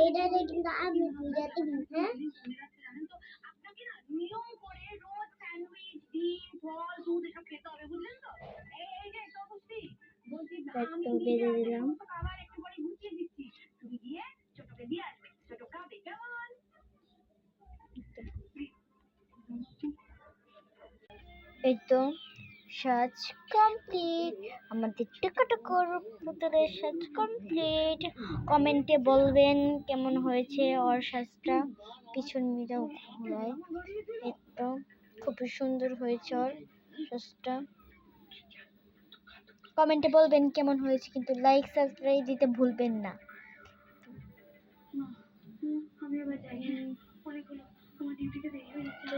এটাতে কিন্তু আমি বুঝাতে হ্যাঁ বেঁধে দিলাম। এই তো সাজ কমপ্লিট, আমাদের টুকুটুকুর পুতুলের সাজ কমপ্লিট। কমেন্টে বলবেন কেমন হয়েছে ওর সাজটা, পিছন মিটাও ঘোরায়। এই তো খুবই সুন্দর হয়েছে ওর সাজটা। কমেন্টে বলবেন কেমন হয়েছে, কিন্তু লাইক সাবস্ক্রাইব দিতে ভুলবেন না। তো